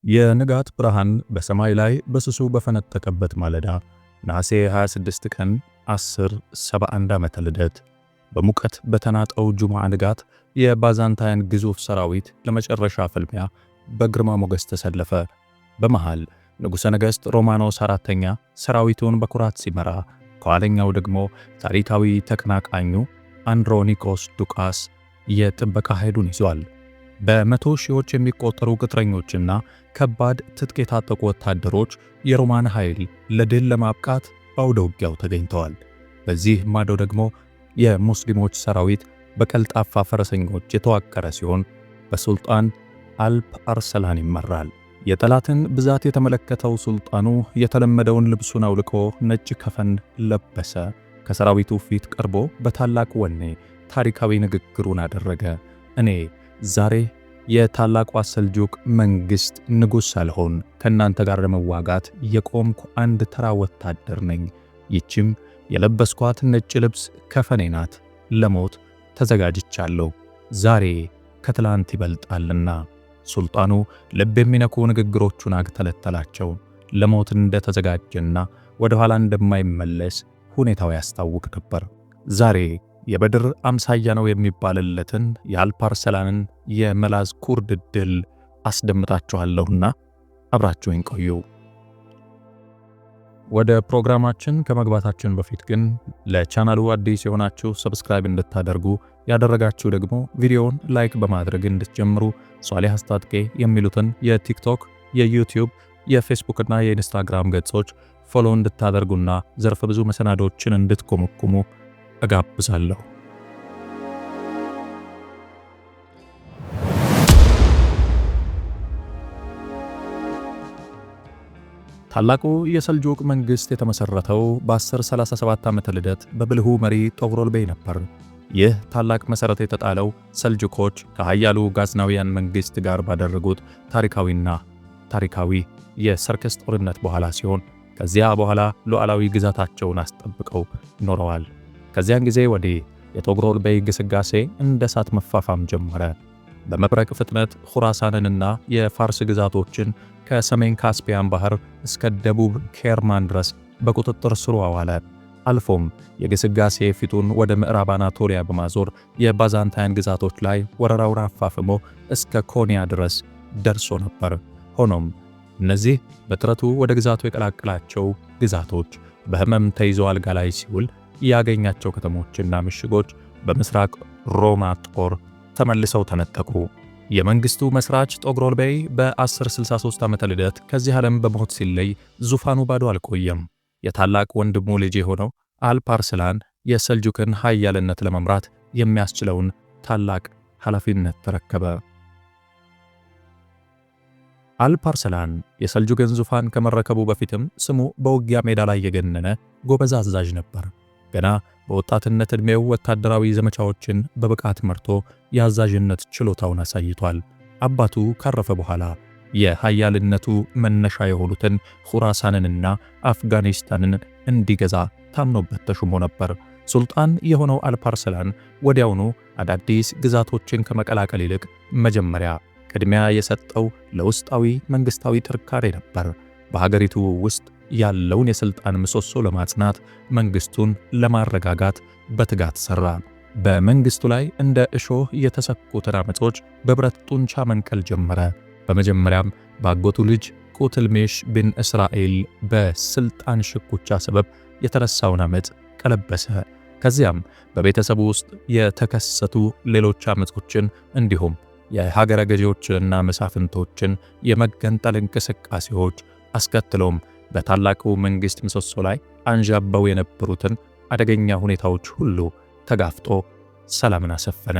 የንጋት ብርሃን በሰማይ ላይ በስሱ በፈነጠቀበት ማለዳ ነሐሴ 26 ቀን 1071 ዓመተ ልደት በሙቀት በተናጠው ጁምዓ ንጋት የባዛንታይን ግዙፍ ሰራዊት ለመጨረሻ ፍልሚያ በግርማ ሞገስ ተሰለፈ። በመሃል ንጉሠ ነገሥት ሮማኖስ አራተኛ ሰራዊቱን በኩራት ሲመራ፣ ከኋለኛው ደግሞ ታሪካዊ ተቀናቃኙ አንድሮኒኮስ ዱቃስ የጥበቃ ኃይሉን ይዟል። በመቶ ሺዎች የሚቆጠሩ ቅጥረኞችና ከባድ ትጥቅ የታጠቁ ወታደሮች የሮማን ኃይል ለድል ለማብቃት በአውደ ውጊያው ተገኝተዋል። በዚህ ማዶ ደግሞ የሙስሊሞች ሰራዊት በቀልጣፋ ፈረሰኞች የተዋቀረ ሲሆን በሱልጣን አልፕ አርሰላን ይመራል። የጠላትን ብዛት የተመለከተው ሱልጣኑ የተለመደውን ልብሱን አውልቆ ነጭ ከፈን ለበሰ። ከሰራዊቱ ፊት ቀርቦ በታላቅ ወኔ ታሪካዊ ንግግሩን አደረገ። እኔ ዛሬ የታላቋ ሰልጁቅ መንግሥት ንጉሥ ሳልሆን ከእናንተ ጋር ለመዋጋት የቆምኩ አንድ ተራ ወታደር ነኝ። ይህችም የለበስኳት ነጭ ልብስ ከፈኔ ናት። ለሞት ተዘጋጅቻለሁ። ዛሬ ከትላንት ይበልጣልና። ሱልጣኑ ልብ የሚነኩ ንግግሮቹን አግተለተላቸው። ለሞት እንደተዘጋጀና ወደ ኋላ እንደማይመለስ ሁኔታው ያስታውቅ ነበር። ዛሬ የበድር አምሳያ ነው የሚባልለትን የአልፕ አርሰላንን የመላዝ ኩርድ ድል አስደምጣችኋለሁና አብራችሁኝ ቆዩ። ወደ ፕሮግራማችን ከመግባታችን በፊት ግን ለቻናሉ አዲስ የሆናችሁ ሰብስክራይብ እንድታደርጉ፣ ያደረጋችሁ ደግሞ ቪዲዮውን ላይክ በማድረግ እንድትጀምሩ፣ ሷሊህ አስታጥቄ የሚሉትን የቲክቶክ፣ የዩቲዩብ፣ የፌስቡክ እና የኢንስታግራም ገጾች ፎሎ እንድታደርጉና ዘርፈ ብዙ መሰናዶችን እንድትኮመኩሙ እጋብዛለሁ። ታላቁ የሰልጁቅ መንግሥት የተመሠረተው በ1037 ዓመተ ልደት በብልሁ መሪ ጦግሮልቤይ ነበር። ይህ ታላቅ መሠረት የተጣለው ሰልጁኮች ከኃያሉ ጋዝናውያን መንግሥት ጋር ባደረጉት ታሪካዊ የሰርከስ ጦርነት በኋላ ሲሆን ከዚያ በኋላ ሉዓላዊ ግዛታቸውን አስጠብቀው ኖረዋል። ከዚያን ጊዜ ወዲህ የጦግሮልቤይ ግስጋሴ እንደ እሳት መፋፋም ጀመረ። በመብረቅ ፍጥነት ኹራሳንንና የፋርስ ግዛቶችን ከሰሜን ካስፒያን ባህር እስከ ደቡብ ኬርማን ድረስ በቁጥጥር ስሩ አዋለ። አልፎም የግስጋሴ ፊቱን ወደ ምዕራብ አናቶሊያ በማዞር የባዛንታይን ግዛቶች ላይ ወረራውን አፋፍሞ እስከ ኮንያ ድረስ ደርሶ ነበር። ሆኖም እነዚህ በጥረቱ ወደ ግዛቱ የቀላቀላቸው ግዛቶች በሕመም ተይዞ አልጋ ላይ ሲውል ያገኛቸው ከተሞችና ምሽጎች በምስራቅ ሮማ ጦር ተመልሰው ተነጠቁ። የመንግስቱ መስራች ጦግሮልቤይ በ1063 ዓመተ ልደት ከዚህ ዓለም በሞት ሲለይ ዙፋኑ ባዶ አልቆየም። የታላቅ ወንድሙ ልጅ የሆነው አልፕ አርሰላን የሰልጁክን ኃያልነት ለመምራት የሚያስችለውን ታላቅ ኃላፊነት ተረከበ። አልፕ አርሰላን የሰልጁክን ዙፋን ከመረከቡ በፊትም ስሙ በውጊያ ሜዳ ላይ የገነነ ጎበዝ አዛዥ ነበር። ገና በወጣትነት ዕድሜው ወታደራዊ ዘመቻዎችን በብቃት መርቶ የአዛዥነት ችሎታውን አሳይቷል። አባቱ ካረፈ በኋላ የኃያልነቱ መነሻ የሆኑትን ኹራሳንንና አፍጋኒስታንን እንዲገዛ ታምኖበት ተሹሞ ነበር። ሱልጣን የሆነው አልፕ አርሰላን ወዲያውኑ አዳዲስ ግዛቶችን ከመቀላቀል ይልቅ መጀመሪያ ቅድሚያ የሰጠው ለውስጣዊ መንግሥታዊ ጥንካሬ ነበር። በሀገሪቱ ውስጥ ያለውን የሥልጣን ምሰሶ ለማጽናት፣ መንግሥቱን ለማረጋጋት በትጋት ሠራ። በመንግሥቱ ላይ እንደ እሾህ የተሰኩትን ዓመጾች በብረት ጡንቻ መንቀል ጀመረ። በመጀመሪያም በአጎቱ ልጅ ቁትልሜሽ ቢን እስራኤል በሥልጣን ሽኩቻ ሰበብ የተነሳውን ዓመፅ ቀለበሰ። ከዚያም በቤተሰቡ ውስጥ የተከሰቱ ሌሎች ዓመጾችን እንዲሁም የሀገረ ገዢዎችንና መሳፍንቶችን የመገንጠል እንቅስቃሴዎች አስከትሎም በታላቁ መንግሥት ምሰሶ ላይ አንዣበው የነበሩትን አደገኛ ሁኔታዎች ሁሉ ተጋፍጦ ሰላምን አሰፈነ።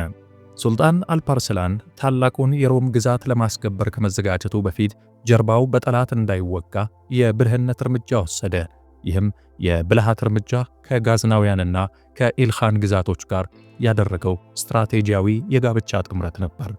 ሱልጣን አልፕ አርሰላን ታላቁን የሮም ግዛት ለማስከበር ከመዘጋጀቱ በፊት ጀርባው በጠላት እንዳይወጋ የብልህነት እርምጃ ወሰደ። ይህም የብልሃት እርምጃ ከጋዝናውያንና ከኢልኻን ግዛቶች ጋር ያደረገው ስትራቴጂያዊ የጋብቻ ጥምረት ነበር።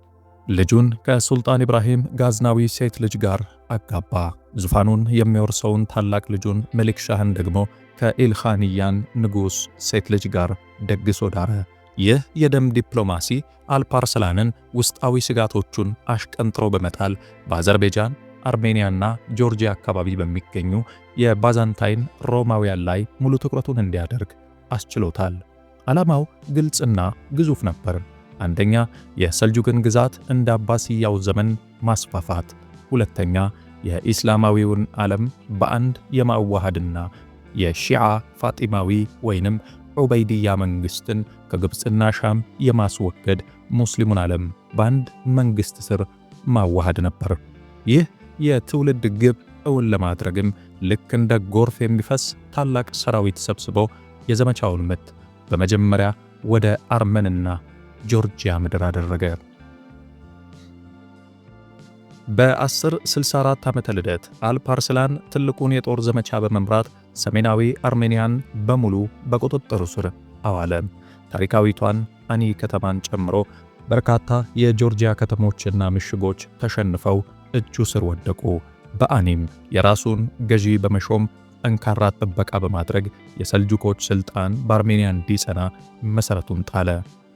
ልጁን ከሱልጣን ኢብራሂም ጋዝናዊ ሴት ልጅ ጋር አጋባ። ዙፋኑን የሚወርሰውን ታላቅ ልጁን መሊክ ሻህን ደግሞ ከኢልኻንያን ንጉሥ ሴት ልጅ ጋር ደግሶ ዳረ። ይህ የደም ዲፕሎማሲ አልፕ አርሰላንን ውስጣዊ ስጋቶቹን አሽቀንጥሮ በመጣል በአዘርቤጃን፣ አርሜኒያና ጆርጂያ አካባቢ በሚገኙ የባዛንታይን ሮማውያን ላይ ሙሉ ትኩረቱን እንዲያደርግ አስችሎታል። ዓላማው ግልጽና ግዙፍ ነበር። አንደኛ፣ የሰልጁቅን ግዛት እንደ አባሲያው ዘመን ማስፋፋት፣ ሁለተኛ፣ የኢስላማዊውን ዓለም በአንድ የማዋሃድና የሺዓ ፋጢማዊ ወይንም ዑበይድያ መንግስትን ከግብፅና ሻም የማስወገድ ሙስሊሙን ዓለም በአንድ መንግስት ስር ማዋሃድ ነበር። ይህ የትውልድ ግብ እውን ለማድረግም ልክ እንደ ጎርፍ የሚፈስ ታላቅ ሰራዊት ሰብስቦ የዘመቻውን ምት በመጀመሪያ ወደ አርመንና ጆርጂያ ምድር አደረገ። በ1064 ዓመተ ልደት አልፕ አርስላን ትልቁን የጦር ዘመቻ በመምራት ሰሜናዊ አርሜኒያን በሙሉ በቁጥጥሩ ስር አዋለ። ታሪካዊቷን አኒ ከተማን ጨምሮ በርካታ የጆርጂያ ከተሞችና ምሽጎች ተሸንፈው እጁ ስር ወደቁ። በአኒም የራሱን ገዢ በመሾም ጠንካራ ጥበቃ በማድረግ የሰልጁኮች ሥልጣን በአርሜኒያ እንዲጸና መሠረቱን ጣለ።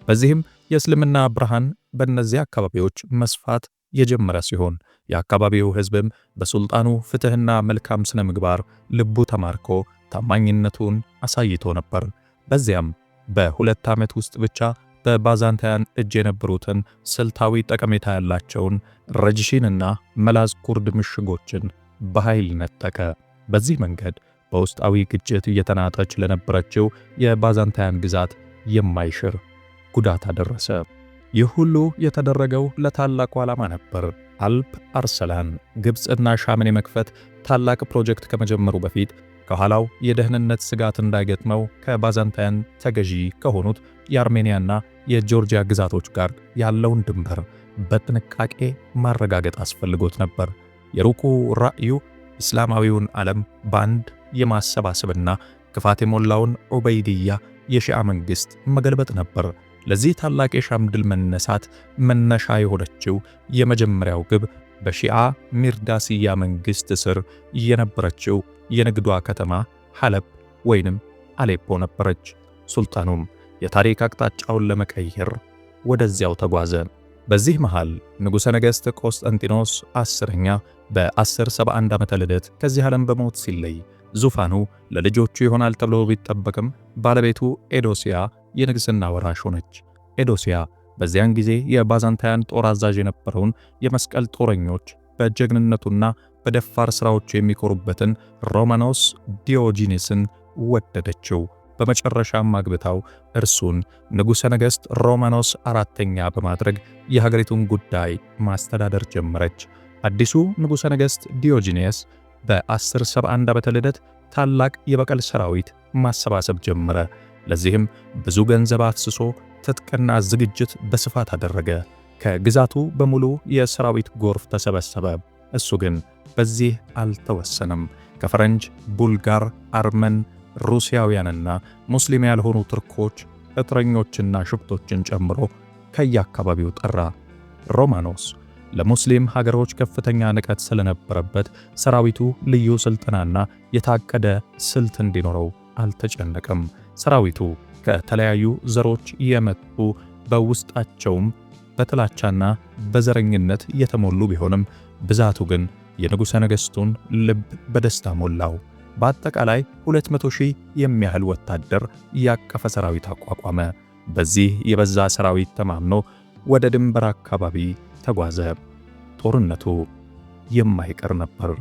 በዚህም የእስልምና ብርሃን በእነዚህ አካባቢዎች መስፋት የጀመረ ሲሆን የአካባቢው ሕዝብም በሱልጣኑ ፍትሕና መልካም ስነ ምግባር ልቡ ተማርኮ ታማኝነቱን አሳይቶ ነበር። በዚያም በሁለት ዓመት ውስጥ ብቻ በባዛንታያን እጅ የነበሩትን ስልታዊ ጠቀሜታ ያላቸውን ረጅሺንና መላዝ ኩርድ ምሽጎችን በኃይል ነጠቀ። በዚህ መንገድ በውስጣዊ ግጭት እየተናጠች ለነበረችው የባዛንታያን ግዛት የማይሽር ጉዳት አደረሰ። ይህ ሁሉ የተደረገው ለታላቁ ዓላማ ነበር። አልፕ አርሰላን ግብፅና ሻምን የመክፈት ታላቅ ፕሮጀክት ከመጀመሩ በፊት ከኋላው የደህንነት ስጋት እንዳይገጥመው ከባዛንታያን ተገዢ ከሆኑት የአርሜኒያና የጆርጂያ ግዛቶች ጋር ያለውን ድንበር በጥንቃቄ ማረጋገጥ አስፈልጎት ነበር። የሩቁ ራእዩ እስላማዊውን ዓለም በአንድ የማሰባሰብና ክፋት የሞላውን ዑበይድያ የሺዓ መንግሥት መገልበጥ ነበር። ለዚህ ታላቅ የሻም ድል መነሳት መነሻ የሆነችው የመጀመሪያው ግብ በሺዓ ሚርዳስያ መንግሥት ስር የነበረችው የንግዷ ከተማ ሐለብ ወይንም አሌፖ ነበረች። ሱልጣኑም የታሪክ አቅጣጫውን ለመቀየር ወደዚያው ተጓዘ። በዚህ መሃል ንጉሠ ነገሥት ቆስጠንጢኖስ 10ኛ በ1071 ዓመተ ልደት ከዚህ ዓለም በሞት ሲለይ ዙፋኑ ለልጆቹ ይሆናል ተብሎ ቢጠበቅም ባለቤቱ ኤዶሲያ የንግሥና ወራሽ ሆነች። ኤዶሲያ በዚያን ጊዜ የባዛንታያን ጦር አዛዥ የነበረውን የመስቀል ጦረኞች በጀግንነቱና በደፋር ሥራዎቹ የሚኮሩበትን ሮማኖስ ዲዮጂኔስን ወደደችው። በመጨረሻም አግብታው እርሱን ንጉሠ ነገሥት ሮማኖስ 4ኛ በማድረግ የሀገሪቱን ጉዳይ ማስተዳደር ጀመረች። አዲሱ ንጉሠ ነገሥት ዲዮጂኔስ በ1071 ዓመተ ልደት ታላቅ የበቀል ሰራዊት ማሰባሰብ ጀመረ። ለዚህም ብዙ ገንዘብ አፍስሶ ትጥቅና ዝግጅት በስፋት አደረገ። ከግዛቱ በሙሉ የሰራዊት ጎርፍ ተሰበሰበ። እሱ ግን በዚህ አልተወሰነም። ከፈረንጅ፣ ቡልጋር፣ አርመን፣ ሩሲያውያንና ሙስሊም ያልሆኑ ትርኮች፣ እጥረኞችና ሽፍቶችን ጨምሮ ከየአካባቢው ጠራ። ሮማኖስ ለሙስሊም ሀገሮች ከፍተኛ ንቀት ስለነበረበት ሰራዊቱ ልዩ ስልጠናና የታቀደ ስልት እንዲኖረው አልተጨነቀም። ሰራዊቱ ከተለያዩ ዘሮች የመጡ በውስጣቸውም በጥላቻና በዘረኝነት የተሞሉ ቢሆንም ብዛቱ ግን የንጉሠ ነገሥቱን ልብ በደስታ ሞላው። በአጠቃላይ 200,000 የሚያህል ወታደር ያቀፈ ሰራዊት አቋቋመ። በዚህ የበዛ ሰራዊት ተማምኖ ወደ ድንበር አካባቢ ተጓዘ። ጦርነቱ የማይቀር ነበር።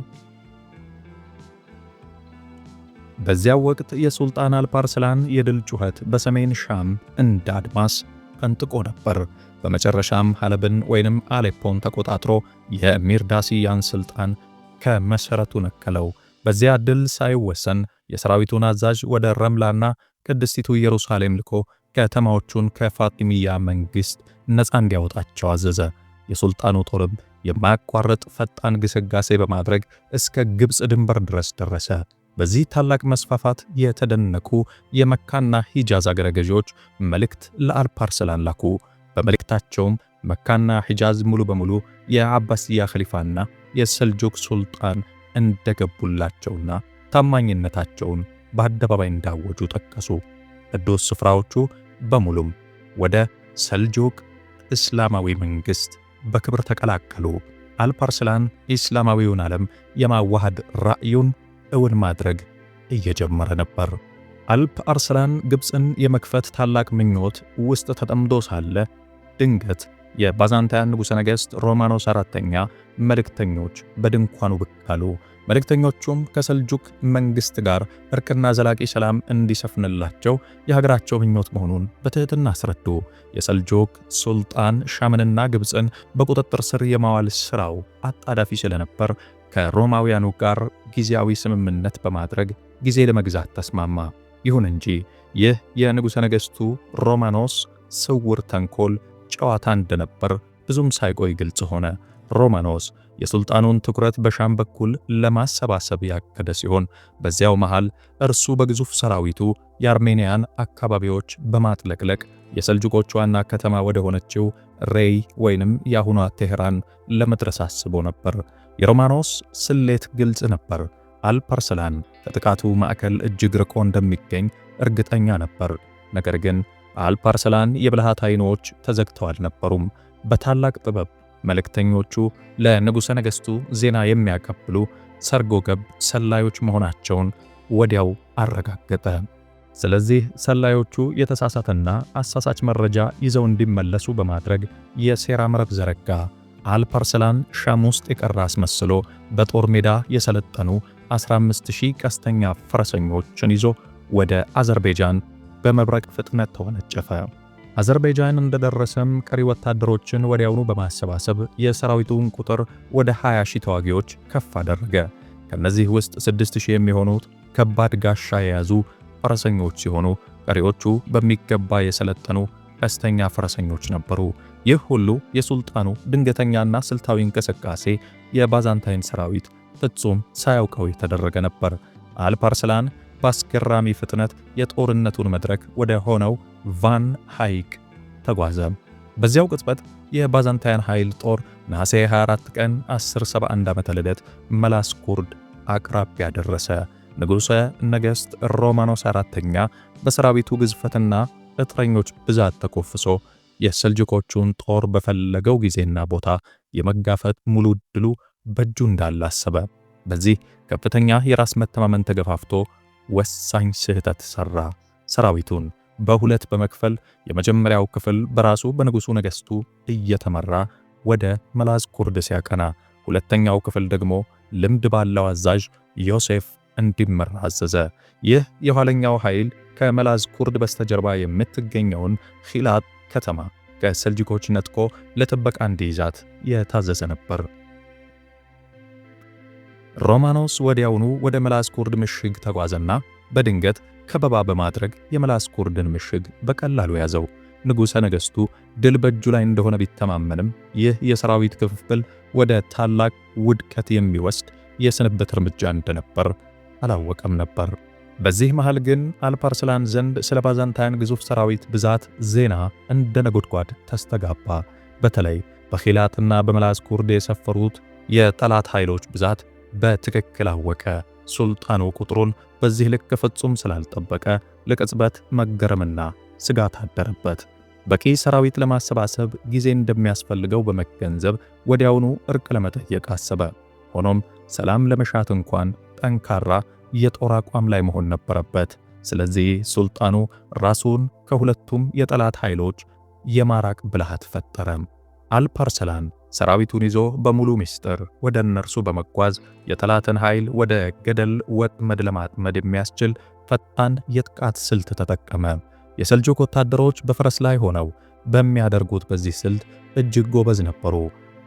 በዚያው ወቅት የሱልጣን አልፕ አርስላን የድል ጩኸት በሰሜን ሻም እንደ አድማስ ፈንጥቆ ነበር። በመጨረሻም ሐለብን ወይንም አሌፖን ተቆጣጥሮ የሚርዳስያን ሥልጣን ከመሠረቱ ነቀለው። በዚያ ድል ሳይወሰን የሰራዊቱን አዛዥ ወደ ረምላና ቅድስቲቱ ኢየሩሳሌም ልኮ ከተማዎቹን ከፋጢሚያ መንግሥት ነፃ እንዲያወጣቸው አዘዘ። የሱልጣኑ ጦርም የማያቋርጥ ፈጣን ግስጋሴ በማድረግ እስከ ግብፅ ድንበር ድረስ ደረሰ። በዚህ ታላቅ መስፋፋት የተደነቁ የመካና ሂጃዝ አገረ ገዢዎች መልእክት ለአልፕ አርስላን ላኩ። በመልእክታቸውም መካና ሂጃዝ ሙሉ በሙሉ የአባስያ ኸሊፋና የሰልጁክ ሱልጣን እንደገቡላቸውና ታማኝነታቸውን በአደባባይ እንዳወጁ ጠቀሱ። ቅዱስ ስፍራዎቹ በሙሉም ወደ ሰልጁክ እስላማዊ መንግሥት በክብር ተቀላቀሉ። አልፓርስላን ኢስላማዊውን ዓለም የማዋሃድ ራዕዩን እውን ማድረግ እየጀመረ ነበር። አልፕ አርሰላን ግብፅን የመክፈት ታላቅ ምኞት ውስጥ ተጠምዶ ሳለ ድንገት የባዛንታያን ንጉሠ ነገሥት ሮማኖስ አራተኛ መልእክተኞች በድንኳኑ ብቅ አሉ። መልእክተኞቹም ከሰልጁክ መንግሥት ጋር እርቅና ዘላቂ ሰላም እንዲሰፍንላቸው የሀገራቸው ምኞት መሆኑን በትሕትና አስረዱ። የሰልጁክ ሱልጣን ሻምንና ግብፅን በቁጥጥር ስር የማዋል ሥራው አጣዳፊ ስለነበር ከሮማውያኑ ጋር ጊዜያዊ ስምምነት በማድረግ ጊዜ ለመግዛት ተስማማ። ይሁን እንጂ ይህ የንጉሠ ነገሥቱ ሮማኖስ ስውር ተንኮል ጨዋታ እንደነበር ብዙም ሳይቆይ ግልጽ ሆነ። ሮማኖስ የሱልጣኑን ትኩረት በሻም በኩል ለማሰባሰብ ያቀደ ሲሆን በዚያው መሃል እርሱ በግዙፍ ሰራዊቱ የአርሜኒያን አካባቢዎች በማጥለቅለቅ የሰልጁቆች ዋና ከተማ ወደ ሆነችው ሬይ ወይንም የአሁኗ ቴህራን ለመድረስ አስቦ ነበር። የሮማኖስ ስሌት ግልጽ ነበር። አልፓርሰላን ከጥቃቱ ማዕከል እጅግ ርቆ እንደሚገኝ እርግጠኛ ነበር። ነገር ግን አልፓርሰላን የብልሃት ዓይኖች ተዘግተው አልነበሩም። በታላቅ ጥበብ መልእክተኞቹ ለንጉሠ ነገሥቱ ዜና የሚያቀብሉ ሰርጎ ገብ ሰላዮች መሆናቸውን ወዲያው አረጋገጠ። ስለዚህ ሰላዮቹ የተሳሳተና አሳሳች መረጃ ይዘው እንዲመለሱ በማድረግ የሴራ መረብ ዘረጋ። አልፓርሰላን ሻም ውስጥ የቀረ አስመስሎ በጦር ሜዳ የሰለጠኑ 15000 ቀስተኛ ፈረሰኞችን ይዞ ወደ አዘርቤጃን በመብረቅ ፍጥነት ተወነጨፈ። አዘርቤጃን እንደደረሰም ቀሪ ወታደሮችን ወዲያውኑ በማሰባሰብ የሰራዊቱን ቁጥር ወደ 20000 ተዋጊዎች ከፍ አደረገ። ከነዚህ ውስጥ 6000 የሚሆኑት ከባድ ጋሻ የያዙ ፈረሰኞች ሲሆኑ ቀሪዎቹ በሚገባ የሰለጠኑ ቀስተኛ ፈረሰኞች ነበሩ። ይህ ሁሉ የሱልጣኑ ድንገተኛና ስልታዊ እንቅስቃሴ የባዛንታይን ሰራዊት ፍጹም ሳያውቀው የተደረገ ነበር። አልፓርሰላን በአስገራሚ ፍጥነት የጦርነቱን መድረክ ወደ ሆነው ቫን ሐይቅ ተጓዘ። በዚያው ቅጽበት የባዛንታይን ኃይል ጦር ነሐሴ 24 ቀን 1071 ዓመተ ልደት መላስኩርድ አቅራቢያ ደረሰ። ንጉሠ ነገሥት ሮማኖስ አራተኛ በሰራዊቱ ግዝፈትና እጥረኞች ብዛት ተኮፍሶ የሰልጁኮቹን ጦር በፈለገው ጊዜና ቦታ የመጋፈጥ ሙሉ ዕድሉ በእጁ እንዳለ አሰበ። በዚህ ከፍተኛ የራስ መተማመን ተገፋፍቶ ወሳኝ ስህተት ሠራ። ሰራዊቱን በሁለት በመክፈል የመጀመሪያው ክፍል በራሱ በንጉሡ ነገሥቱ እየተመራ ወደ መላዝኩርድ ሲያቀና፣ ሁለተኛው ክፍል ደግሞ ልምድ ባለው አዛዥ ዮሴፍ እንዲመራ አዘዘ። ይህ የኋለኛው ኃይል ከመላዝኩርድ በስተጀርባ የምትገኘውን ኺላጥ ከተማ ከሰልጁኮች ነጥቆ ለጥበቃ እንዲይዛት የታዘዘ ነበር። ሮማኖስ ወዲያውኑ ወደ መላዝኩርድ ምሽግ ተጓዘና በድንገት ከበባ በማድረግ የመላዝኩርድን ምሽግ በቀላሉ ያዘው። ንጉሠ ነገሥቱ ድል በእጁ ላይ እንደሆነ ቢተማመንም ይህ የሰራዊት ክፍፍል ወደ ታላቅ ውድቀት የሚወስድ የስንብት እርምጃ እንደነበር አላወቀም ነበር። በዚህ መሃል ግን አልፓርሰላን ዘንድ ስለ ባዛንታይን ግዙፍ ሰራዊት ብዛት ዜና እንደ ነጎድጓድ ተስተጋባ። በተለይ በኺላጥና በመላዝኩርድ የሰፈሩት የጠላት ኃይሎች ብዛት በትክክል አወቀ። ሱልጣኑ ቁጥሩን በዚህ ልክ ፍጹም ስላልጠበቀ ለቅጽበት መገረምና ስጋት አደረበት። በቂ ሰራዊት ለማሰባሰብ ጊዜ እንደሚያስፈልገው በመገንዘብ ወዲያውኑ እርቅ ለመጠየቅ አሰበ። ሆኖም ሰላም ለመሻት እንኳን ጠንካራ የጦር አቋም ላይ መሆን ነበረበት። ስለዚህ ሱልጣኑ ራሱን ከሁለቱም የጠላት ኃይሎች የማራቅ ብልሃት ፈጠረ። አልፓርሰላን ሰራዊቱን ይዞ በሙሉ ምስጢር ወደ እነርሱ በመጓዝ የጠላትን ኃይል ወደ ገደል ወጥመድ ለማጥመድ የሚያስችል ፈጣን የጥቃት ስልት ተጠቀመ። የሰልጁክ ወታደሮች በፈረስ ላይ ሆነው በሚያደርጉት በዚህ ስልት እጅግ ጎበዝ ነበሩ።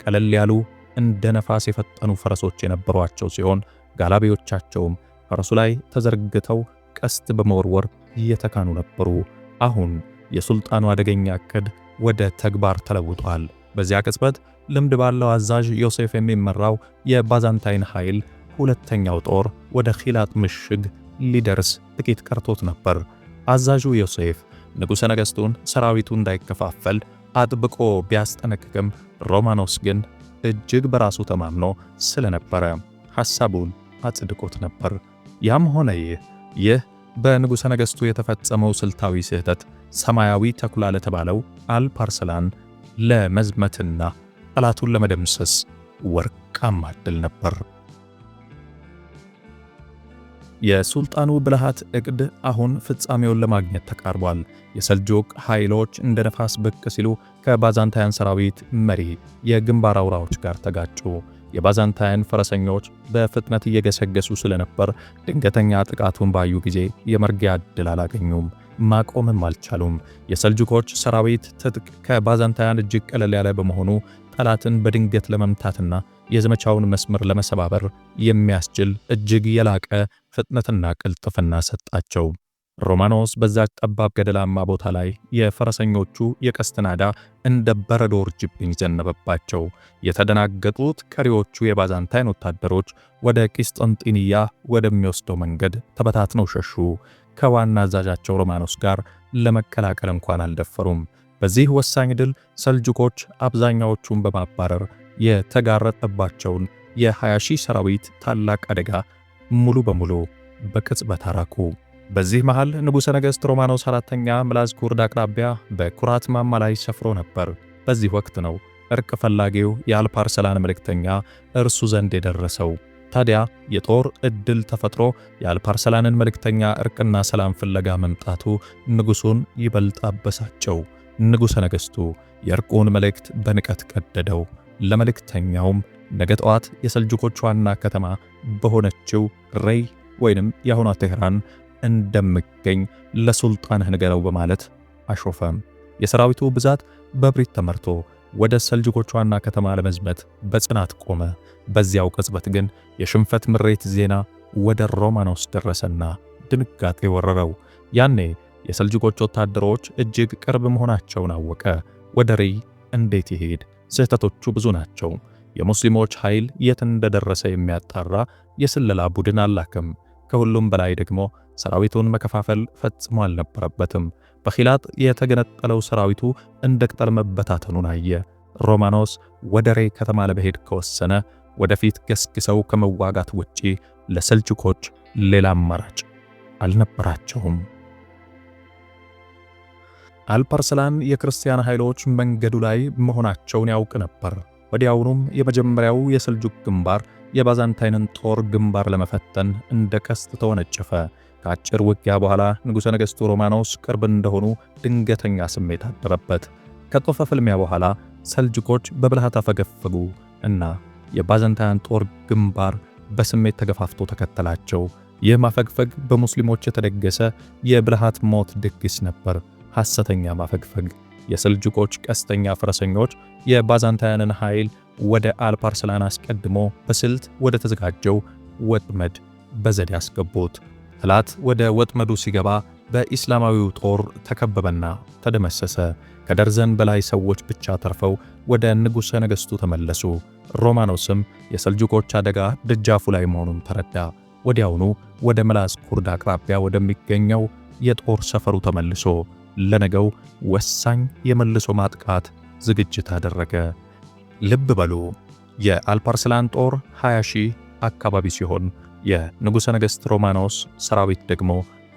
ቀለል ያሉ እንደ ነፋስ የፈጠኑ ፈረሶች የነበሯቸው ሲሆን ጋላቢዎቻቸውም ፈረሱ ላይ ተዘርግተው ቀስት በመወርወር እየተካኑ ነበሩ። አሁን የሱልጣኑ አደገኛ ዕቅድ ወደ ተግባር ተለውጧል። በዚያ ቅጽበት ልምድ ባለው አዛዥ ዮሴፍ የሚመራው የባዛንታይን ኃይል ሁለተኛው ጦር ወደ ኺላጥ ምሽግ ሊደርስ ጥቂት ቀርቶት ነበር። አዛዡ ዮሴፍ ንጉሠ ነገሥቱን ሰራዊቱ እንዳይከፋፈል አጥብቆ ቢያስጠነቅቅም ሮማኖስ ግን እጅግ በራሱ ተማምኖ ስለነበረ ሐሳቡን አጽድቆት ነበር። ያም ሆነ ይህ በንጉሠ ነገሥቱ የተፈጸመው ስልታዊ ስህተት ሰማያዊ ተኩላ ለተባለው አልፓርሰላን ለመዝመትና ጠላቱን ለመደምሰስ ወርቃማ ዕድል ነበር። የሱልጣኑ ብልሃት ዕቅድ አሁን ፍጻሜውን ለማግኘት ተቃርቧል። የሰልጁቅ ኃይሎች እንደ ነፋስ ብቅ ሲሉ ከባዛንታያን ሰራዊት መሪ የግንባር አውራዎች ጋር ተጋጩ። የባዛንታያን ፈረሰኞች በፍጥነት እየገሰገሱ ስለነበር ድንገተኛ ጥቃቱን ባዩ ጊዜ የመርጊያ ዕድል አላገኙም፣ ማቆምም አልቻሉም። የሰልጁኮች ሰራዊት ትጥቅ ከባዛንታያን እጅግ ቀለል ያለ በመሆኑ ጠላትን በድንገት ለመምታትና የዘመቻውን መስመር ለመሰባበር የሚያስችል እጅግ የላቀ ፍጥነትና ቅልጥፍና ሰጣቸው። ሮማኖስ በዛች ጠባብ ገደላማ ቦታ ላይ የፈረሰኞቹ የቀስት ናዳ እንደ በረዶ ውርጅብኝ ዘነበባቸው። የተደናገጡት ቀሪዎቹ የባዛንታይን ወታደሮች ወደ ቂስጥንጥንያ ወደሚወስደው መንገድ ተበታትነው ሸሹ። ከዋና አዛዣቸው ሮማኖስ ጋር ለመቀላቀል እንኳን አልደፈሩም። በዚህ ወሳኝ ድል ሰልጁኮች አብዛኛዎቹን በማባረር የተጋረጠባቸውን የ20 ሺህ ሰራዊት ታላቅ አደጋ ሙሉ በሙሉ በቅጽበት አራኩ። በዚህ መሃል ንጉሠ ነገሥት ሮማኖስ አራተኛ ምላዝኩርድ አቅራቢያ በኩራት ማማ ላይ ሰፍሮ ነበር። በዚህ ወቅት ነው እርቅ ፈላጊው የአልፓርሰላን መልእክተኛ እርሱ ዘንድ የደረሰው። ታዲያ የጦር ዕድል ተፈጥሮ የአልፓርሰላንን መልእክተኛ እርቅና ሰላም ፍለጋ መምጣቱ ንጉሡን ይበልጥ አበሳጨው። ንጉሠ ነገሥቱ የእርቁን መልእክት በንቀት ቀደደው። ለመልእክተኛውም ነገ ጠዋት የሰልጁኮች ዋና ከተማ በሆነችው ሬይ ወይንም የአሁኗ ቴህራን እንደምገኝ ለሱልጣንህ ንገረው በማለት አሾፈም። የሰራዊቱ ብዛት በብሪት ተመርቶ ወደ ሰልጁኮች ዋና ከተማ ለመዝመት በጽናት ቆመ። በዚያው ቅጽበት ግን የሽንፈት ምሬት ዜና ወደ ሮማኖስ ደረሰና ድንጋጤ ወረረው። ያኔ የሰልጁኮች ወታደሮች እጅግ ቅርብ መሆናቸውን አወቀ። ወደ ሬይ እንዴት ይሄድ? ስህተቶቹ ብዙ ናቸው። የሙስሊሞች ኃይል የት እንደደረሰ የሚያጣራ የስለላ ቡድን አላከም። ከሁሉም በላይ ደግሞ ሰራዊቱን መከፋፈል ፈጽሞ አልነበረበትም። በኺላጥ የተገነጠለው ሰራዊቱ እንደ ቅጠል መበታተኑን አየ። ሮማኖስ ወደ ሬይ ከተማ ለመሄድ ከወሰነ ወደፊት ገስግሰው ከመዋጋት ውጪ ለሰልጁኮች ሌላ አማራጭ አልነበራቸውም። አልፓርሰላን የክርስቲያን ኃይሎች መንገዱ ላይ መሆናቸውን ያውቅ ነበር። ወዲያውኑም የመጀመሪያው የሰልጁክ ግንባር የባዛንታይንን ጦር ግንባር ለመፈተን እንደ ቀስት ተወነጨፈ። ከአጭር ውጊያ በኋላ ንጉሠ ነገሥቱ ሮማኖስ ቅርብ እንደሆኑ ድንገተኛ ስሜት አደረበት። ከጦፈ ፍልሚያ በኋላ ሰልጁኮች በብልሃት አፈገፈጉ እና የባዛንታይን ጦር ግንባር በስሜት ተገፋፍቶ ተከተላቸው። ይህ ማፈግፈግ በሙስሊሞች የተደገሰ የብልሃት ሞት ድግስ ነበር። ሐሰተኛ ማፈግፈግ። የሰልጁኮች ቀስተኛ ፈረሰኞች የባዛንታያንን ኃይል ወደ አልፓርሰላን አስቀድሞ በስልት ወደ ተዘጋጀው ወጥመድ በዘዴ አስገቡት። ጠላት ወደ ወጥመዱ ሲገባ በኢስላማዊው ጦር ተከበበና ተደመሰሰ። ከደርዘን በላይ ሰዎች ብቻ ተርፈው ወደ ንጉሠ ነገሥቱ ተመለሱ። ሮማኖስም የሰልጁኮች አደጋ ደጃፉ ላይ መሆኑን ተረዳ። ወዲያውኑ ወደ ምላዝኩርድ አቅራቢያ ወደሚገኘው የጦር ሰፈሩ ተመልሶ ለነገው ወሳኝ የመልሶ ማጥቃት ዝግጅት አደረገ። ልብ በሉ፣ የአልፓርሰላን ጦር 20 ሺህ አካባቢ ሲሆን የንጉሠ ነገሥት ሮማኖስ ሰራዊት ደግሞ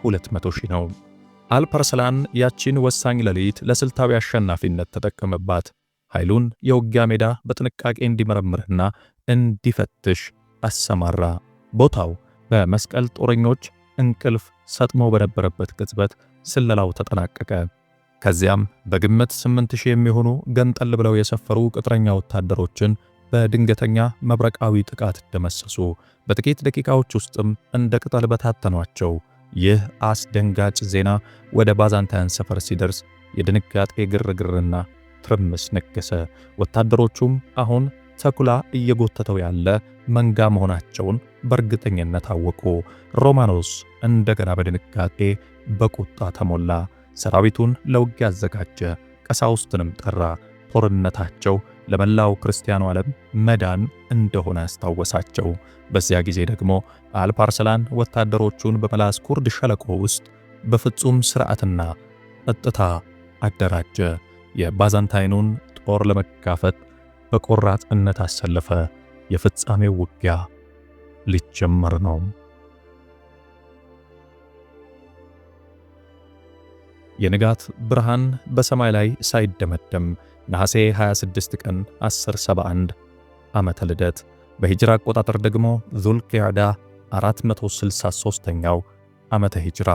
200 ሺህ ነው። አልፓርሰላን ያቺን ወሳኝ ሌሊት ለስልታዊ አሸናፊነት ተጠቀመባት። ኃይሉን የውጊያ ሜዳ በጥንቃቄ እንዲመረምርና እንዲፈትሽ አሰማራ። ቦታው በመስቀል ጦረኞች እንቅልፍ ሰጥሞ በነበረበት ቅጽበት ስለላው ተጠናቀቀ። ከዚያም በግምት 8000 የሚሆኑ ገንጠል ብለው የሰፈሩ ቅጥረኛ ወታደሮችን በድንገተኛ መብረቃዊ ጥቃት ደመሰሱ። በጥቂት ደቂቃዎች ውስጥም እንደ ቅጠል በታተኗቸው። ይህ አስደንጋጭ ዜና ወደ ባዛንታያን ሰፈር ሲደርስ የድንጋጤ ግርግርና ትርምስ ነገሰ። ወታደሮቹም አሁን ተኩላ እየጎተተው ያለ መንጋ መሆናቸውን በእርግጠኝነት አወቁ። ሮማኖስ እንደገና በድንጋጤ በቁጣ ተሞላ። ሰራዊቱን ለውጊያ አዘጋጀ። ቀሳውስትንም ጠራ። ጦርነታቸው ለመላው ክርስቲያኑ ዓለም መዳን እንደሆነ አስታወሳቸው። በዚያ ጊዜ ደግሞ አልፓርሰላን ወታደሮቹን በምላዝኩርድ ሸለቆ ውስጥ በፍጹም ሥርዓትና ጸጥታ አደራጀ። የባዛንታይኑን ጦር ለመጋፈጥ በቆራጥነት አሰለፈ። የፍጻሜው ውጊያ ሊጀመር ነው። የንጋት ብርሃን በሰማይ ላይ ሳይደመደም ነሐሴ 26 ቀን 1071 ዓመተ ልደት በሂጅራ አቆጣጠር ደግሞ ዙልቂዕዳ 463ኛው ዓመተ ሂጅራ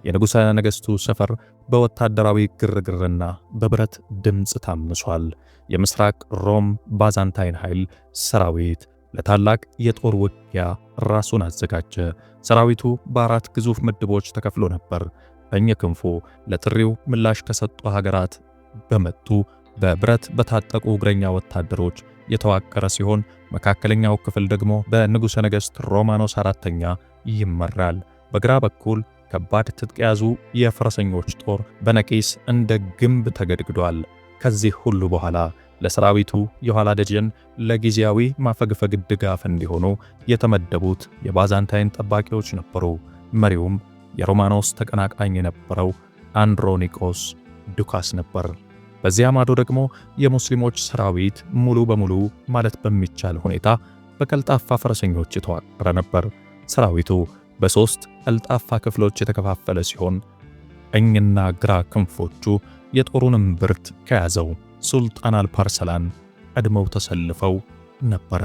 የንጉሠ ነገሥቱ ሰፈር በወታደራዊ ግርግርና በብረት ድምፅ ታምሷል። የምስራቅ ሮም ባዛንታይን ኃይል ሰራዊት ለታላቅ የጦር ውጊያ ራሱን አዘጋጀ። ሰራዊቱ በአራት ግዙፍ ምድቦች ተከፍሎ ነበር። ቀኝ ክንፉ ለጥሪው ምላሽ ከሰጡ ሀገራት በመጡ በብረት በታጠቁ እግረኛ ወታደሮች የተዋቀረ ሲሆን መካከለኛው ክፍል ደግሞ በንጉሠ ነገሥት ሮማኖስ አራተኛ ይመራል። በግራ በኩል ከባድ ትጥቅ የያዙ የፈረሰኞች ጦር በነቂስ እንደ ግንብ ተገድግዷል። ከዚህ ሁሉ በኋላ ለሰራዊቱ የኋላ ደጀን ለጊዜያዊ ማፈግፈግ ድጋፍ እንዲሆኑ የተመደቡት የባዛንታይን ጠባቂዎች ነበሩ። መሪውም የሮማኖስ ተቀናቃኝ የነበረው አንድሮኒቆስ ዱካስ ነበር። በዚያ ማዶ ደግሞ የሙስሊሞች ሰራዊት ሙሉ በሙሉ ማለት በሚቻል ሁኔታ በቀልጣፋ ፈረሰኞች የተዋቀረ ነበር። ሰራዊቱ በሦስት ቀልጣፋ ክፍሎች የተከፋፈለ ሲሆን ቀኝና ግራ ክንፎቹ የጦሩንም ብርት ከያዘው ሱልጣን አልፓርሰላን ቀድመው ተሰልፈው ነበረ።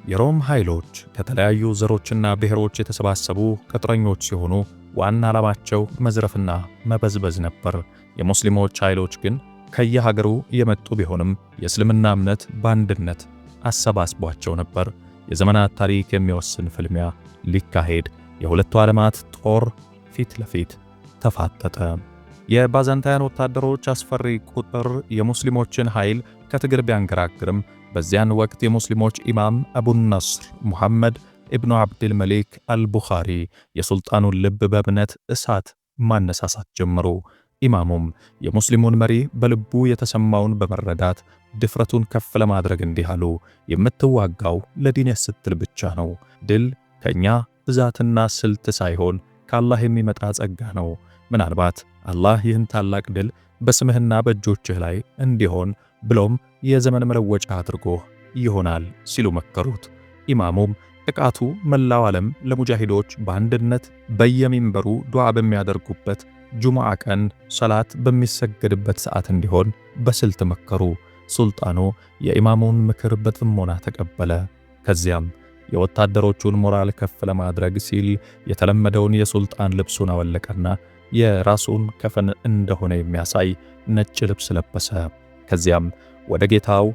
የሮም ኃይሎች ከተለያዩ ዘሮችና ብሔሮች የተሰባሰቡ ቅጥረኞች ሲሆኑ ዋና ዓላማቸው መዝረፍና መበዝበዝ ነበር። የሙስሊሞች ኃይሎች ግን ከየሀገሩ የመጡ ቢሆንም የእስልምና እምነት በአንድነት አሰባስቧቸው ነበር። የዘመናት ታሪክ የሚወስን ፍልሚያ ሊካሄድ የሁለቱ ዓለማት ጦር ፊት ለፊት ተፋጠጠ። የባዛንታይን ወታደሮች አስፈሪ ቁጥር የሙስሊሞችን ኃይል ከትግል ቢያንገራግርም በዚያን ወቅት የሙስሊሞች ኢማም አቡነስር ሙሐመድ ኢብኑ አብድል መሊክ አልቡኻሪ የሱልጣኑን ልብ በእምነት እሳት ማነሳሳት ጀመሩ። ኢማሙም የሙስሊሙን መሪ በልቡ የተሰማውን በመረዳት ድፍረቱን ከፍ ለማድረግ እንዲህ አሉ። የምትዋጋው ለዲንህ ስትል ብቻ ነው። ድል ከኛ ብዛትና ስልት ሳይሆን ከአላህ የሚመጣ ጸጋ ነው። ምናልባት አላህ ይህን ታላቅ ድል በስምህና በእጆችህ ላይ እንዲሆን ብሎም የዘመን መለወጫ አድርጎ ይሆናል ሲሉ መከሩት። ኢማሙም ጥቃቱ መላው ዓለም ለሙጃሂዶች በአንድነት በየሚንበሩ ዱዓ በሚያደርጉበት ጁምዓ ቀን ሰላት በሚሰገድበት ሰዓት እንዲሆን በስልት መከሩ። ሱልጣኑ የኢማሙን ምክር በጥሞና ተቀበለ። ከዚያም የወታደሮቹን ሞራል ከፍ ለማድረግ ሲል የተለመደውን የሱልጣን ልብሱን አወለቀና የራሱን ከፈን እንደሆነ የሚያሳይ ነጭ ልብስ ለበሰ። ከዚያም ወደ ጌታው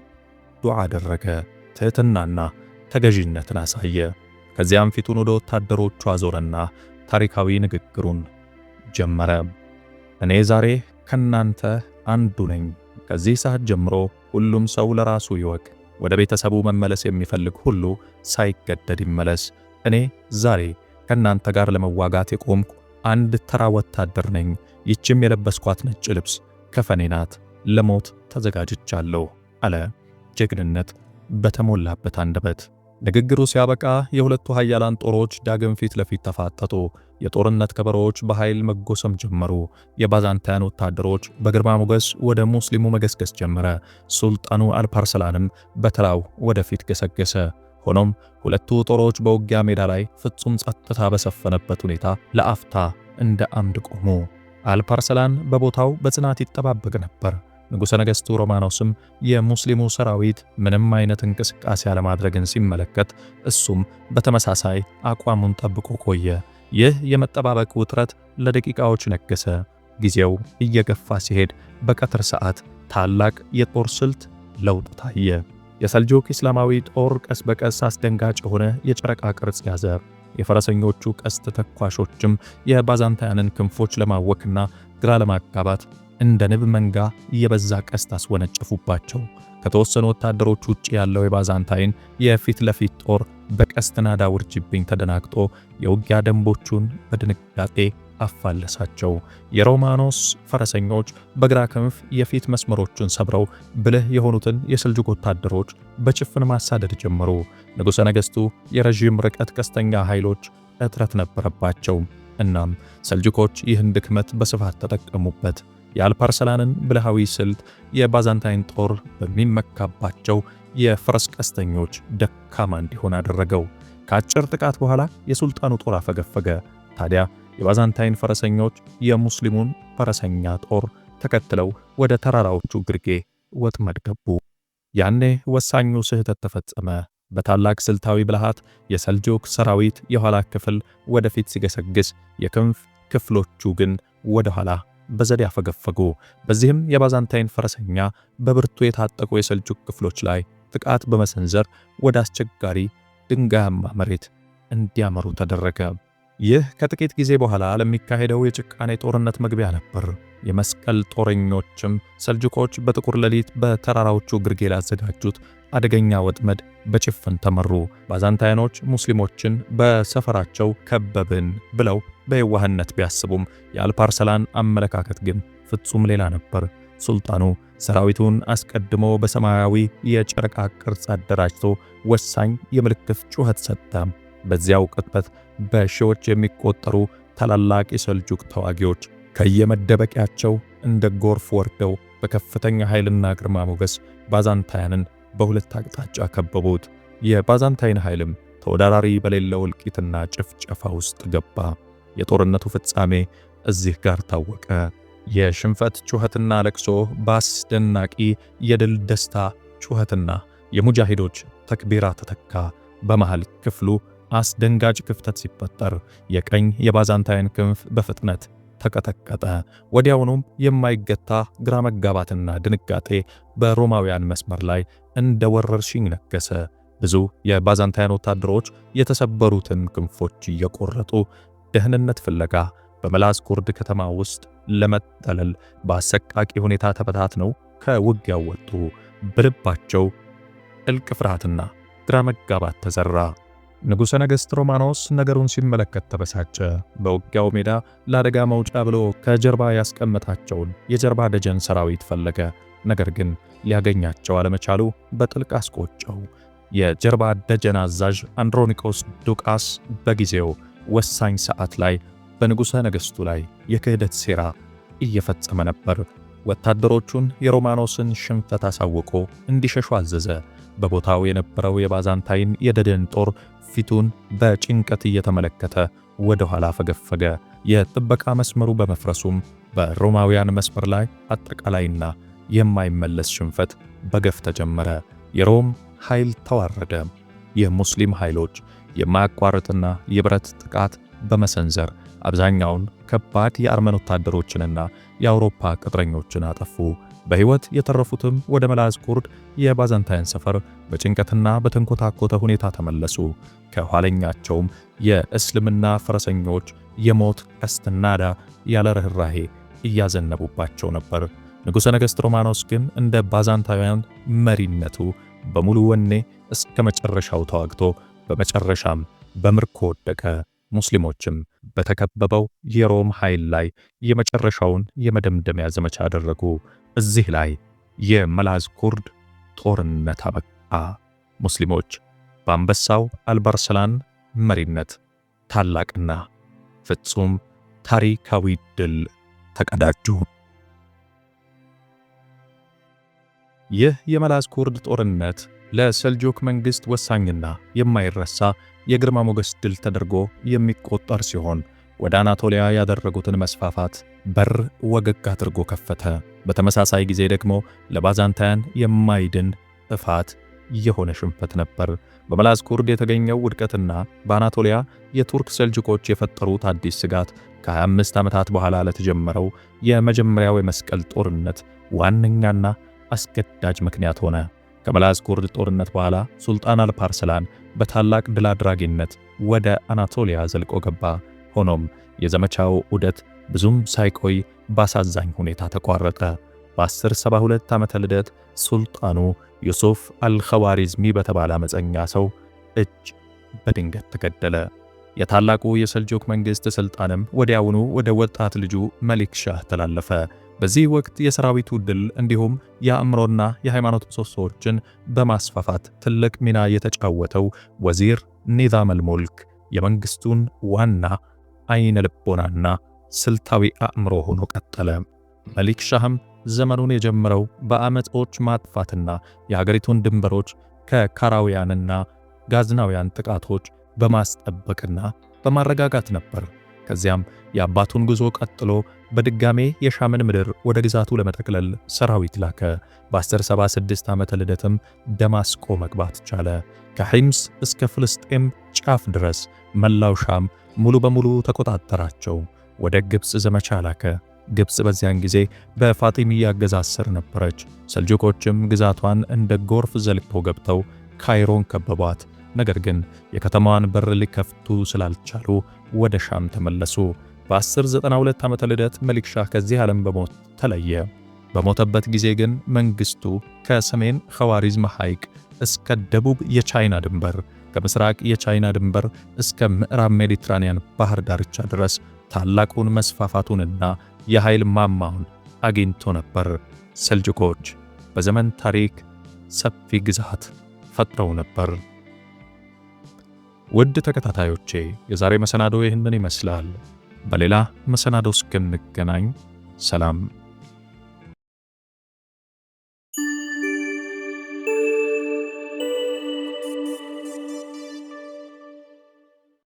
ዱዓ አደረገ። ትህትናና ተገዢነትን አሳየ። ከዚያም ፊቱን ወደ ወታደሮቹ አዞረና ታሪካዊ ንግግሩን ጀመረ። እኔ ዛሬ ከናንተ አንዱ ነኝ። ከዚህ ሰዓት ጀምሮ ሁሉም ሰው ለራሱ ይወቅ። ወደ ቤተሰቡ መመለስ የሚፈልግ ሁሉ ሳይገደድ ይመለስ። እኔ ዛሬ ከናንተ ጋር ለመዋጋት የቆምኩ አንድ ተራ ወታደር ነኝ። ይህችም የለበስኳት ነጭ ልብስ ከፈኔ ናት። ለሞት ተዘጋጅቻለሁ አለ ጀግንነት በተሞላበት አንደበት። ንግግሩ ሲያበቃ የሁለቱ ኃያላን ጦሮች ዳግም ፊት ለፊት ተፋጠጡ። የጦርነት ከበሮዎች በኃይል መጎሰም ጀመሩ። የባዛንታይን ወታደሮች በግርማ ሞገስ ወደ ሙስሊሙ መገስገስ ጀመረ። ሱልጣኑ አልፓርሰላንም በተራው ወደፊት ገሰገሰ። ሆኖም ሁለቱ ጦሮች በውጊያ ሜዳ ላይ ፍጹም ጸጥታ በሰፈነበት ሁኔታ ለአፍታ እንደ አምድ ቆሙ። አልፓርሰላን በቦታው በጽናት ይጠባበቅ ነበር። ንጉሠ ነገሥቱ ሮማኖስም የሙስሊሙ ሰራዊት ምንም አይነት እንቅስቃሴ አለማድረግን ሲመለከት እሱም በተመሳሳይ አቋሙን ጠብቆ ቆየ። ይህ የመጠባበቅ ውጥረት ለደቂቃዎች ነገሰ። ጊዜው እየገፋ ሲሄድ በቀትር ሰዓት ታላቅ የጦር ስልት ለውጥ ታየ። የሰልጁክ ኢስላማዊ ጦር ቀስ በቀስ አስደንጋጭ የሆነ የጨረቃ ቅርጽ ያዘ። የፈረሰኞቹ ቀስት ተኳሾችም የባዛንታያንን ክንፎች ለማወክና ግራ ለማጋባት እንደ ንብ መንጋ የበዛ ቀስት አስወነጨፉባቸው። ከተወሰኑ ወታደሮች ውጪ ያለው የባዛንታይን የፊት ለፊት ጦር በቀስት ናዳ ውርጅብኝ ተደናግጦ የውጊያ ደንቦቹን በድንጋጤ አፋለሳቸው። የሮማኖስ ፈረሰኞች በግራ ክንፍ የፊት መስመሮቹን ሰብረው ብልህ የሆኑትን የሰልጁክ ወታደሮች በጭፍን ማሳደድ ጀመሩ። ንጉሠ ነገሥቱ የረዥም ርቀት ቀስተኛ ኃይሎች እጥረት ነበረባቸው። እናም ሰልጁኮች ይህን ድክመት በስፋት ተጠቀሙበት። የአልፓርሰላንን ብልሃዊ ስልት የባዛንታይን ጦር በሚመካባቸው የፈረስ ቀስተኞች ደካማ እንዲሆን አደረገው። ከአጭር ጥቃት በኋላ የሱልጣኑ ጦር አፈገፈገ። ታዲያ የባዛንታይን ፈረሰኞች የሙስሊሙን ፈረሰኛ ጦር ተከትለው ወደ ተራራዎቹ ግርጌ ወጥመድ ገቡ። ያኔ ወሳኙ ስህተት ተፈጸመ። በታላቅ ስልታዊ ብልሃት የሰልጁክ ሰራዊት የኋላ ክፍል ወደፊት ሲገሰግስ፣ የክንፍ ክፍሎቹ ግን ወደ ኋላ በዘዴ አፈገፈጉ። በዚህም የባዛንታይን ፈረሰኛ በብርቱ የታጠቁ የሰልጁክ ክፍሎች ላይ ጥቃት በመሰንዘር ወደ አስቸጋሪ ድንጋያማ መሬት እንዲያመሩ ተደረገ። ይህ ከጥቂት ጊዜ በኋላ ለሚካሄደው የጭካኔ ጦርነት መግቢያ ነበር። የመስቀል ጦረኞችም ሰልጁኮች በጥቁር ሌሊት በተራራዎቹ ግርጌ ላዘጋጁት አደገኛ ወጥመድ በጭፍን ተመሩ። ባዛንታይኖች ሙስሊሞችን በሰፈራቸው ከበብን ብለው በየዋህነት ቢያስቡም የአልፓርሰላን አመለካከት ግን ፍጹም ሌላ ነበር። ሱልጣኑ ሰራዊቱን አስቀድሞ በሰማያዊ የጨረቃ ቅርጽ አደራጅቶ ወሳኝ የምልክት ጩኸት ሰጠ። በዚያው ቅጥበት በሺዎች የሚቆጠሩ ታላላቅ የሰልጁክ ተዋጊዎች ከየመደበቂያቸው እንደ ጎርፍ ወርደው በከፍተኛ ኃይልና ግርማ ሞገስ ባዛንታይንን በሁለት አቅጣጫ ከበቡት። የባዛንታይን ኃይልም ተወዳዳሪ በሌለው እልቂትና ጭፍጨፋ ውስጥ ገባ። የጦርነቱ ፍጻሜ እዚህ ጋር ታወቀ። የሽንፈት ጩኸትና ለቅሶ በአስደናቂ የድል ደስታ ጩኸትና የሙጃሂዶች ተክቢራ ተተካ። በመሃል ክፍሉ አስደንጋጭ ክፍተት ሲፈጠር የቀኝ የባዛንታይን ክንፍ በፍጥነት ተቀጠቀጠ። ወዲያውኑም የማይገታ ግራ መጋባትና ድንጋጤ በሮማውያን መስመር ላይ እንደ ወረርሽኝ ነገሰ። ብዙ የባዛንታይን ወታደሮች የተሰበሩትን ክንፎች እየቆረጡ ደህንነት ፍለጋ በመላዝኩርድ ከተማ ውስጥ ለመጠለል በአሰቃቂ ሁኔታ ተበታትነው ከውጊያው ወጡ። በልባቸው ጥልቅ ፍርሃትና ግራ መጋባት ተዘራ። ንጉሠ ነገሥት ሮማኖስ ነገሩን ሲመለከት ተበሳጨ። በውጊያው ሜዳ ለአደጋ መውጫ ብሎ ከጀርባ ያስቀመጣቸውን የጀርባ ደጀን ሰራዊት ፈለገ። ነገር ግን ሊያገኛቸው አለመቻሉ በጥልቅ አስቆጨው። የጀርባ ደጀን አዛዥ አንድሮኒኮስ ዱቃስ በጊዜው ወሳኝ ሰዓት ላይ በንጉሠ ነገሥቱ ላይ የክህደት ሴራ እየፈጸመ ነበር። ወታደሮቹን የሮማኖስን ሽንፈት አሳውቆ እንዲሸሹ አዘዘ። በቦታው የነበረው የባዛንታይን የደጀን ጦር ፊቱን በጭንቀት እየተመለከተ ወደ ኋላ ፈገፈገ። የጥበቃ መስመሩ በመፍረሱም በሮማውያን መስመር ላይ አጠቃላይና የማይመለስ ሽንፈት በገፍ ተጀመረ። የሮም ኃይል ተዋረደ። የሙስሊም ኃይሎች የማያቋርጥና የብረት ጥቃት በመሰንዘር አብዛኛውን ከባድ የአርመን ወታደሮችንና የአውሮፓ ቅጥረኞችን አጠፉ። በሕይወት የተረፉትም ወደ መላዝኩርድ የባዛንታይን ሰፈር በጭንቀትና በተንኮታኮተ ሁኔታ ተመለሱ። ከኋለኛቸውም የእስልምና ፈረሰኞች የሞት ቀስትና ናዳ ያለ ርኅራኄ እያዘነቡባቸው ነበር። ንጉሠ ነገሥት ሮማኖስ ግን እንደ ባዛንታውያን መሪነቱ በሙሉ ወኔ እስከ መጨረሻው ተዋግቶ በመጨረሻም በምርኮ ወደቀ። ሙስሊሞችም በተከበበው የሮም ኃይል ላይ የመጨረሻውን የመደምደሚያ ዘመቻ አደረጉ። እዚህ ላይ የመላዝኩርድ ጦርነት አበቃ። ሙስሊሞች በአንበሳው አልባርሰላን መሪነት ታላቅና ፍጹም ታሪካዊ ድል ተቀዳጁ። ይህ የመላዝኩርድ ጦርነት ለሰልጁክ መንግሥት ወሳኝና የማይረሳ የግርማ ሞገስ ድል ተደርጎ የሚቆጠር ሲሆን ወደ አናቶሊያ ያደረጉትን መስፋፋት በር ወገግ አድርጎ ከፈተ። በተመሳሳይ ጊዜ ደግሞ ለባዛንታይን የማይድን ጥፋት የሆነ ሽንፈት ነበር። በመላዝኩርድ የተገኘው ውድቀትና በአናቶሊያ የቱርክ ሰልጁኮች የፈጠሩት አዲስ ስጋት ከ25 ዓመታት በኋላ ለተጀመረው የመጀመሪያው የመስቀል ጦርነት ዋነኛና አስገዳጅ ምክንያት ሆነ። ከመላዝኩርድ ጦርነት በኋላ ሱልጣን አልፓርሰላን በታላቅ ድል አድራጊነት ወደ አናቶሊያ ዘልቆ ገባ። ሆኖም የዘመቻው ዑደት ብዙም ሳይቆይ ባሳዛኝ ሁኔታ ተቋረጠ። በ1072 ዓመተ ልደት ሱልጣኑ ዩሱፍ አልኸዋሪዝሚ በተባለ አመፀኛ ሰው እጅ በድንገት ተገደለ። የታላቁ የሰልጁክ መንግሥት ሥልጣንም ወዲያውኑ ወደ ወጣት ልጁ መሊክ ሻህ ተላለፈ። በዚህ ወቅት የሰራዊቱ ድል እንዲሁም የአእምሮና የሃይማኖት ምሰሶዎችን በማስፋፋት ትልቅ ሚና የተጫወተው ወዚር ኒዛም አልሙልክ የመንግሥቱን ዋና አይነ ልቦናና ስልታዊ አእምሮ ሆኖ ቀጠለ። መሊክ ሻህም ዘመኑን የጀመረው በአመጾች ማጥፋትና የሀገሪቱን ድንበሮች ከካራውያንና ጋዝናውያን ጥቃቶች በማስጠበቅና በማረጋጋት ነበር። ከዚያም የአባቱን ጉዞ ቀጥሎ በድጋሜ የሻምን ምድር ወደ ግዛቱ ለመጠቅለል ሰራዊት ላከ። በ1076 ዓመተ ልደትም ደማስቆ መግባት ቻለ። ከሒምስ እስከ ፍልስጤም ጫፍ ድረስ መላው ሻም ሙሉ በሙሉ ተቆጣጠራቸው። ወደ ግብፅ ዘመቻ ላከ። ግብፅ በዚያን ጊዜ በፋጢሚያ አገዛዝ ስር ነበረች። ሰልጁቆችም ግዛቷን እንደ ጎርፍ ዘልቀው ገብተው ካይሮን ከበቧት። ነገር ግን የከተማዋን በር ሊከፍቱ ስላልቻሉ ወደ ሻም ተመለሱ። በ1092 ዓመተ ልደት መሊክሻህ ከዚህ ዓለም በሞት ተለየ። በሞተበት ጊዜ ግን መንግስቱ ከሰሜን ኸዋሪዝም ሐይቅ እስከ ደቡብ የቻይና ድንበር፣ ከምስራቅ የቻይና ድንበር እስከ ምዕራብ ሜዲትራኒያን ባህር ዳርቻ ድረስ ታላቁን መስፋፋቱንና የኃይል ማማውን አግኝቶ ነበር። ሰልጁቆች በዘመን ታሪክ ሰፊ ግዛት ፈጥረው ነበር። ውድ ተከታታዮቼ የዛሬ መሰናዶ ይህንን ይመስላል። በሌላ መሰናዶ እስክንገናኝ ሰላም።